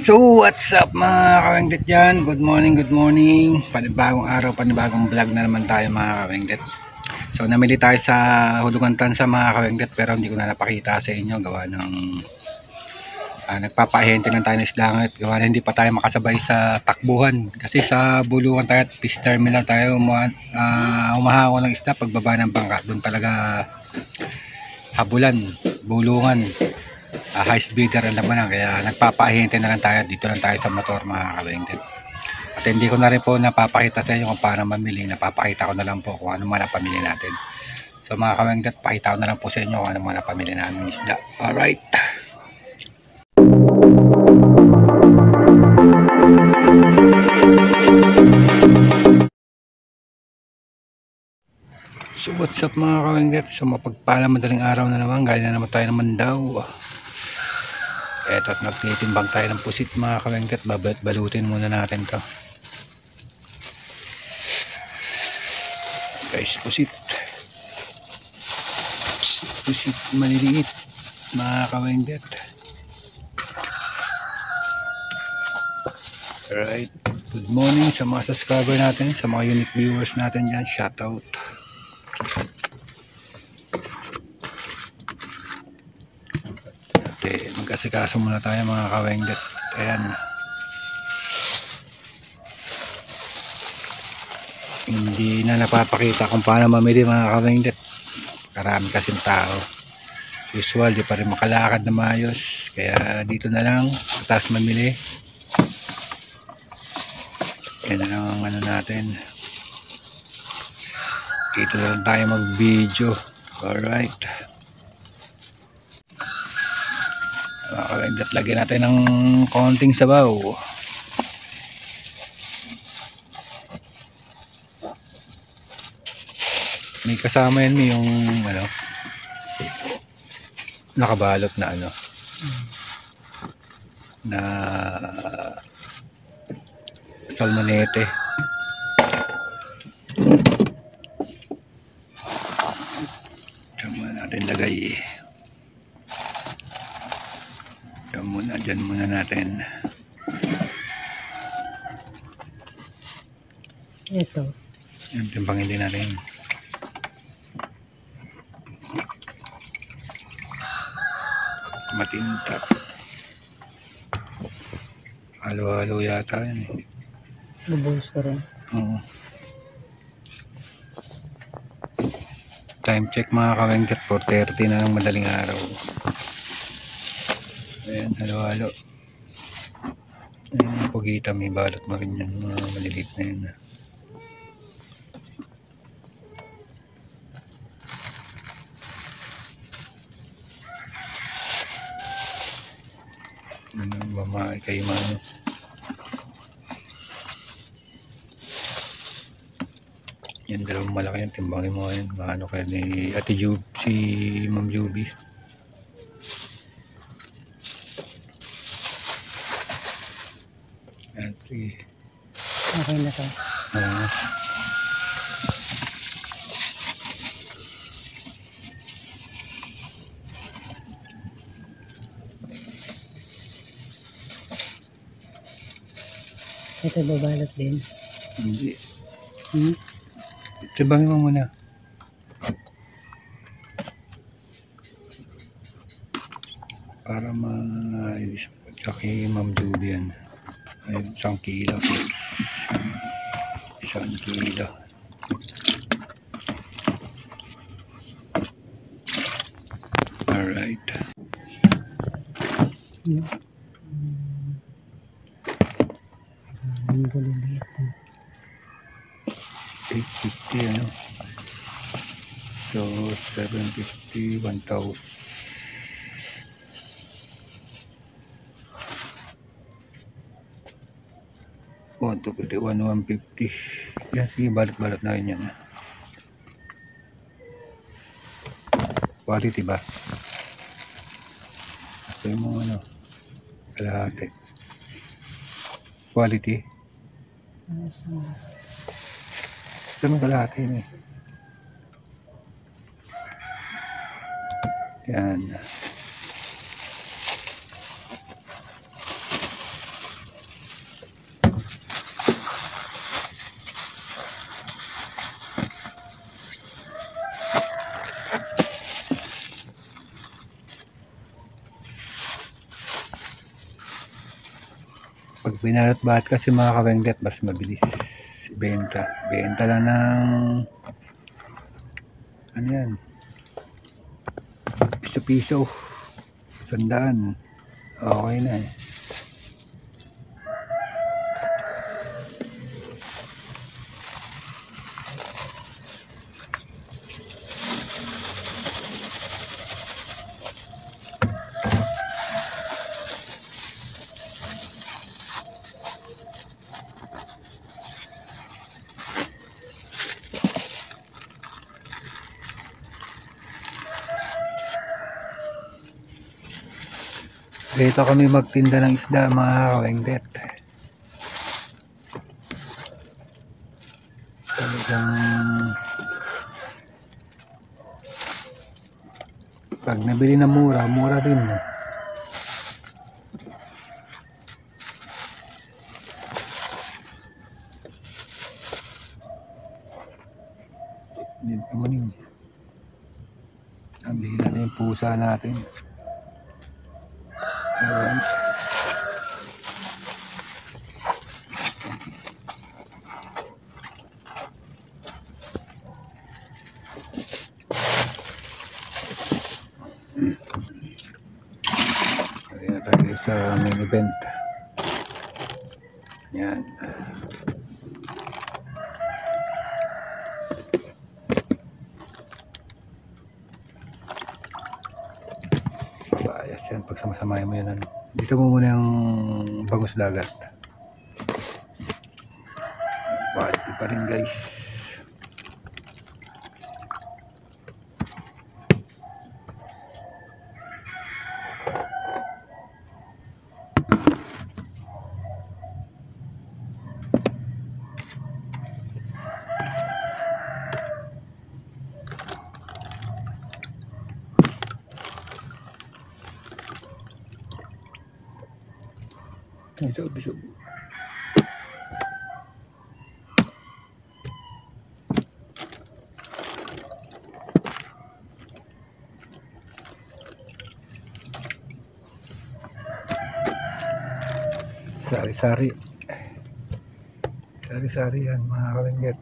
So what's up mga kawengdet dyan? Good morning. Panibagong araw, panibagong vlog na naman tayo mga kawengdet. So namili tayo sa Hulugan Tansa mga kawengdet, pero hindi ko na napakita sa inyo gawa ng nagpapahente lang tayo ng islangat. Gawa na hindi pa tayo makasabay sa takbuhan. Kasi sa Bulugan tayo at Fish Terminal tayo umahawa ng isda pagbaba ng bangka. Doon talaga habulan, bulungan. High speeder ang laman, kaya nagpapahinte na lang tayo. Dito lang tayo sa motor mga kawengdet. At hindi ko na rin po napapakita sa inyo kung paano mamili. Napapakita ko na lang po kung ano man ang pamili natin. So mga kawengdet, pakita ko na lang po sa inyo kung ano man ang pamili namin isda. Alright. So what's up mga kawengdet? So mapagpalang madaling araw na naman. Gaya na naman tayo naman daw. Eto at magtitimbang tayo ng pusit mga kawengdet. Balutin muna natin to. Guys, pusit maliliit mga kawengdet. Alright, good morning sa mga subscriber natin, sa mga unique viewers natin dyan. Shout out. Magkasikaso muna tayo mga kawengdet. Ayan, hindi na napapakita kung paano mamili mga kawengdet. Karami kasing tao. Usual, di pa rin makalakad na maayos. Kaya dito na lang sa taas mamili. Yan na lang ang ano natin. Dito na lang tayo mag video. Alright, mga kawengdet, lagyan natin ng konting sabaw. May kasama yan, may yung ano, nakabalot na ano, na salmonete. Diyan muna natin lagay. Diyan muna natin. Ito. Yan, timbangin din natin. Matinta. Halo-halo yata yan eh. Lubos ka rin. Oo. Time check mga kawengdet, 4:30 na ng madaling araw. Ayan, halo-halo. Ayan, pugita, may balot mo rin yan, mga maliliit na yan. Mamay kayo mano. Yan, dalawang malaki yan, timbangin mo yan. Maano kayo ni Ate Jube, si Ma'am Juby. Yan, sige. Okay na to. Ito babalot din. Hindi. Timbangin mo muna. Para ma-ilis kay Ma'am Juby yan. Ay, 1 kilo. 1 kilo. Alright. Ang buliliit. 850 ano. So 750, 1,000. 150. Yan, sige, balot-balot na rin yan. Quality ba? Ito yung mga ano, kalahati. Quality. Ito yung kalahati yun eh. Yan. Pag binalot-balat kasi mga kawenglet, mas mabilis benta. Benta lang ng ano yan, piso-piso, 100. Okay na eh. Dito kami magtinda ng isda mga kawenglet. Talagang pag nabili na mura, mura din. Hindi pa maning. Nabili na yung pusa natin. Ayan. Ayan tayo sa main event. Yan. Pabayas yan pag samasamahin mo yan. Dito mo muna yung bangus dagat. Quality pa rin guys. Ito, bisog. Sari-sari. Sari-sari yan mga kawenglet.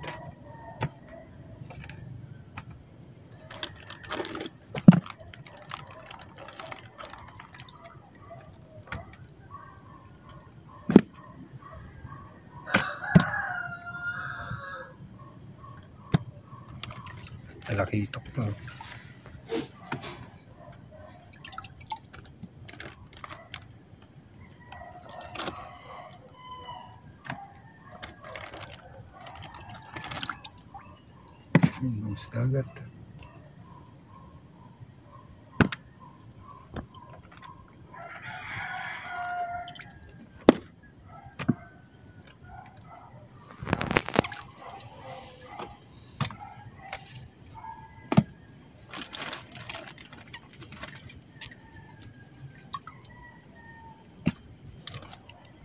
Talakitok pa. Bangus dagat.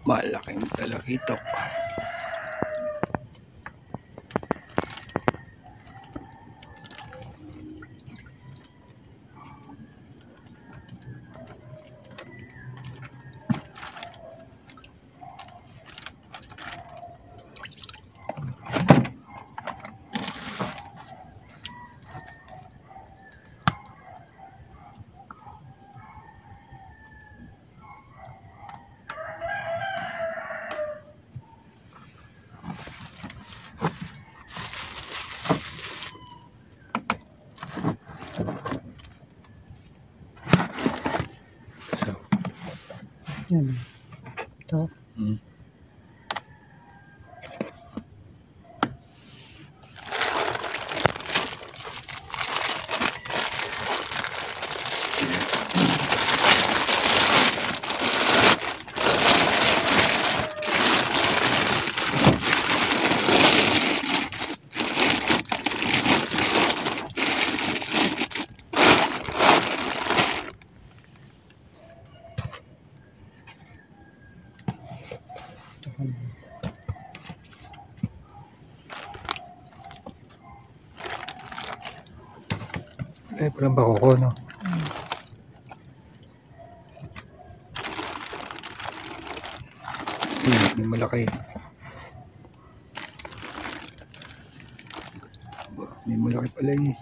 Malaking talakitok. Yan. Ito. Eh, parang bako ko, no? May malaki. May malaki pala eh.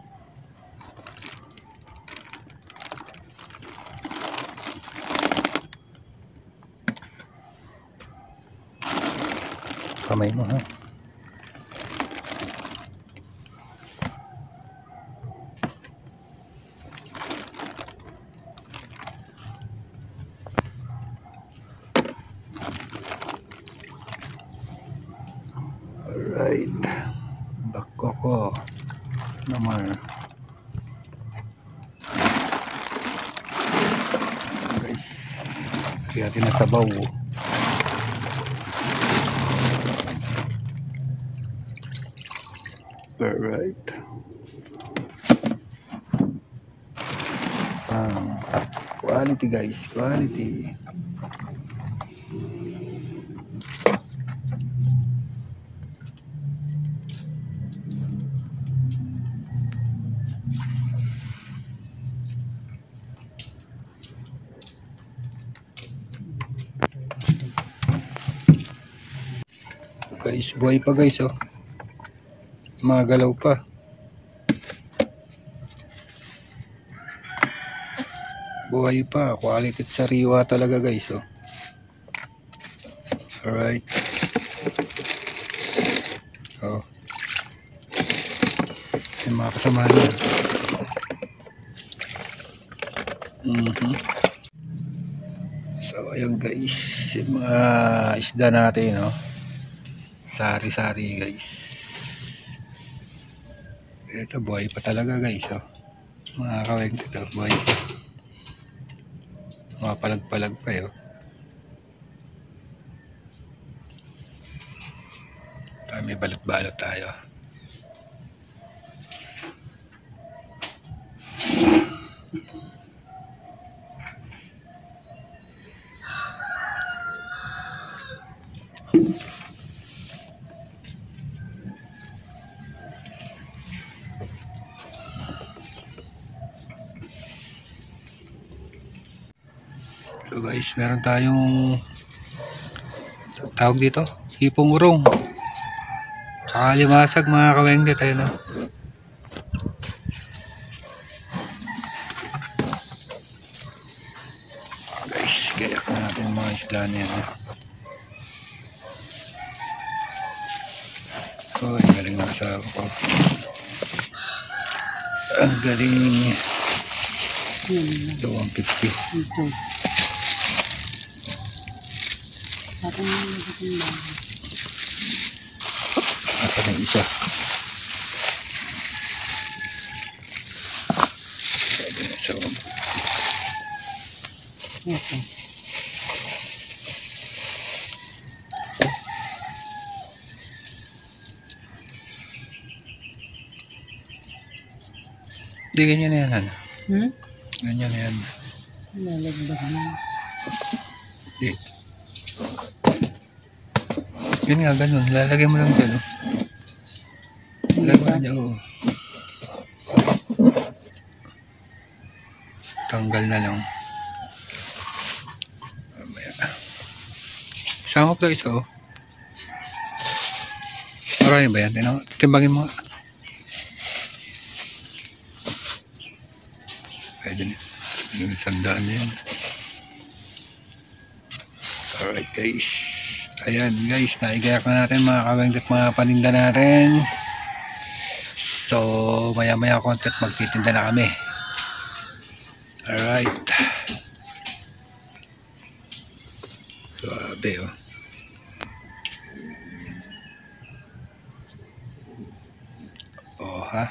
Kamay mo ha. Alright. Bakoko naman. Guys, kaya natin na sabaw. Alright. Quality guys, quality. Guys, buhay pa guys oh. Magalaw pa. Buhay pa, quality at sariwa talaga guys oh. Alright. Oh. Yung mga kasama niya. So ayun guys, yung mga isda natin no. Sari-sari guys. Ito buhay pa talaga guys oh. Mga kaweng ito buhay pa. Mga palag-palag pa yun. May balot-balot tayo. So guys, meron tayong tawag dito, hipong urong. Tsaka limasag mga kawengde tayo no. Guys, gayak na natin yung mga isda na yan. Oh, ang galing na sa ako. Ang galing. 250. Asa na isa? So, di ganyan na yan, Han. Ganyan na yan. Nalagdag na. Di. Yun nga, ganun. Lalagay mo lang dyan, oh. Lalagay mo dyan, oh. Tanggal na lang. Mamaya. Sama ko isa, oh. Marami ba yan? Timbangin mo nga. Pwede na. Yung sandaan na yan. Alright guys. Ayan guys, naigayak na natin mga kawengde at mga paninda natin. So maya maya konti at magtitinda na kami. Alright. Suabe oh. Oh ha.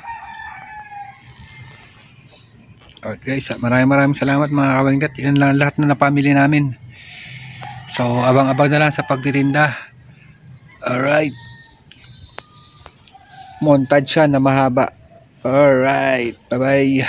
Alright guys, maraming salamat mga kawengde. Yan lang lahat na napamili namin. So abang-abang na lang sa pagtitinda. Alright. Montage siya na mahaba. Alright. Bye bye.